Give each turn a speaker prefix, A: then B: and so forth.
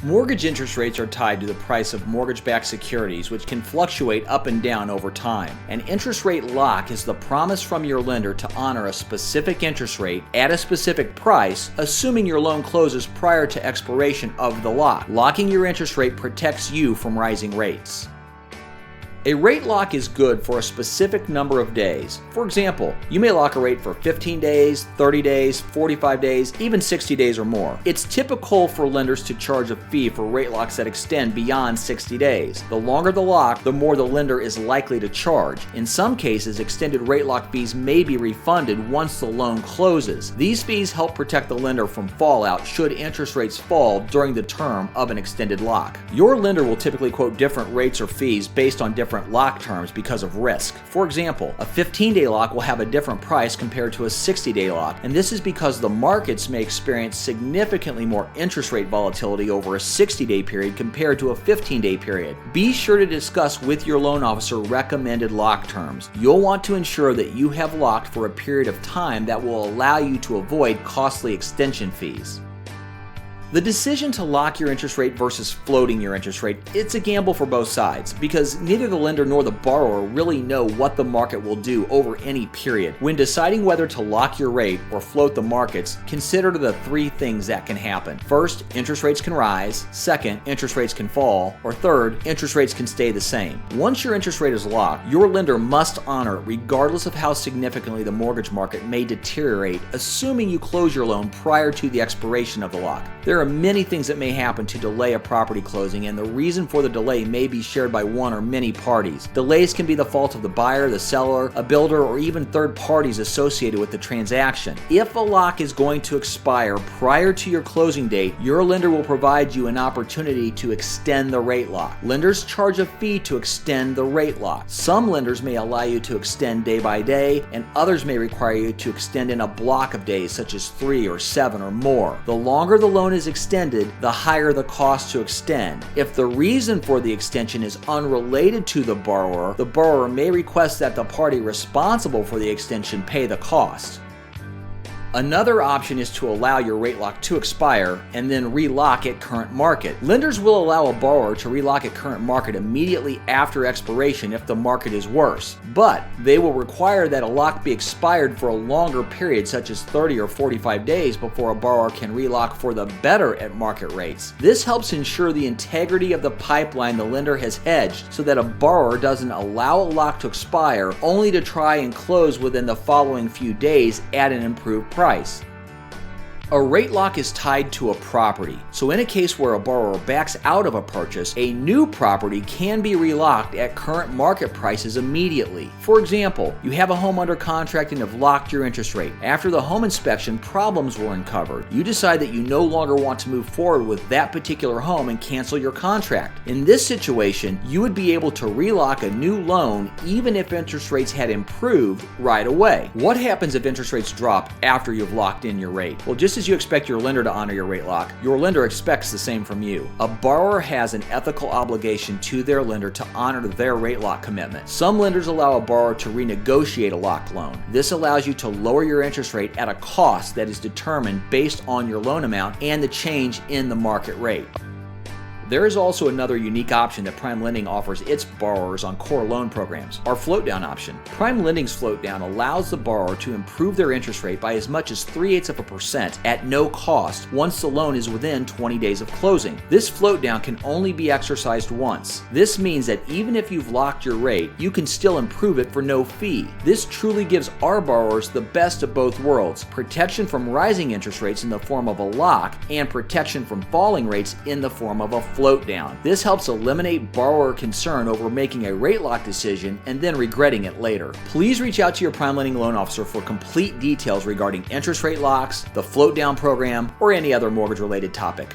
A: Mortgage interest rates are tied to the price of mortgage-backed securities, which can fluctuate up and down over time. An interest rate lock is the promise from your lender to honor a specific interest rate at a specific price, assuming your loan closes prior to expiration of the lock. Locking your interest rate protects you from rising rates. A rate lock is good for a specific number of days. For example, you may lock a rate for 15 days, 30 days, 45 days, even 60 days or more. It's typical for lenders to charge a fee for rate locks that extend beyond 60 days. The longer the lock, the more the lender is likely to charge. In some cases, extended rate lock fees may be refunded once the loan closes. These fees help protect the lender from fallout should interest rates fall during the term of an extended lock. Your lender will typically quote different rates or fees based on different lock terms because of risk. For example, a 15-day lock will have a different price compared to a 60-day lock, and this is because the markets may experience significantly more interest rate volatility over a 60-day period compared to a 15-day period. Be sure to discuss with your loan officer recommended lock terms. You'll want to ensure that you have locked for a period of time that will allow you to avoid costly extension fees. The decision to lock your interest rate versus floating your interest rate, it's a gamble for both sides because neither the lender nor the borrower really know what the market will do over any period. When deciding whether to lock your rate or float the markets, consider the three things that can happen. First, interest rates can rise. Second, interest rates can fall. Or third, interest rates can stay the same. Once your interest rate is locked, your lender must honor it regardless of how significantly the mortgage market may deteriorate, assuming you close your loan prior to the expiration of the lock. There are many things that may happen to delay a property closing, and the reason for the delay may be shared by one or many parties. Delays can be the fault of the buyer, the seller, a builder, or even third parties associated with the transaction. If a lock is going to expire prior to your closing date, your lender will provide you an opportunity to extend the rate lock. Lenders charge a fee to extend the rate lock. Some lenders may allow you to extend day by day, and others may require you to extend in a block of days, such as 3 or 7 or more. The longer the loan is extended, the higher the cost to extend. If the reason for the extension is unrelated to the borrower may request that the party responsible for the extension pay the cost. Another option is to allow your rate lock to expire and then relock at current market. Lenders will allow a borrower to relock at current market immediately after expiration if the market is worse, but they will require that a lock be expired for a longer period, such as 30 or 45 days, before a borrower can relock for the better at market rates. This helps ensure the integrity of the pipeline the lender has hedged so that a borrower doesn't allow a lock to expire only to try and close within the following few days at an improved price. A rate lock is tied to a property, so in a case where a borrower backs out of a purchase, a new property can be relocked at current market prices immediately. For example, you have a home under contract and have locked your interest rate. After the home inspection, problems were uncovered. You decide that you no longer want to move forward with that particular home and cancel your contract. In this situation, you would be able to relock a new loan even if interest rates had improved right away. What happens if interest rates drop after you've locked in your rate? Well, just as you expect your lender to honor your rate lock, your lender expects the same from you. A borrower has an ethical obligation to their lender to honor their rate lock commitment. Some lenders allow a borrower to renegotiate a locked loan. This allows you to lower your interest rate at a cost that is determined based on your loan amount and the change in the market rate. There is also another unique option that Prime Lending offers its borrowers on core loan programs, our float down option. Prime Lending's float down allows the borrower to improve their interest rate by as much as 0.3% at no cost once the loan is within 20 days of closing. This float down can only be exercised once. This means that even if you've locked your rate, you can still improve it for no fee. This truly gives our borrowers the best of both worlds: protection from rising interest rates in the form of a lock and protection from falling rates in the form of a float down. This helps eliminate borrower concern over making a rate lock decision and then regretting it later. Please reach out to your Prime Lending loan officer for complete details regarding interest rate locks, the float down program, or any other mortgage related topic.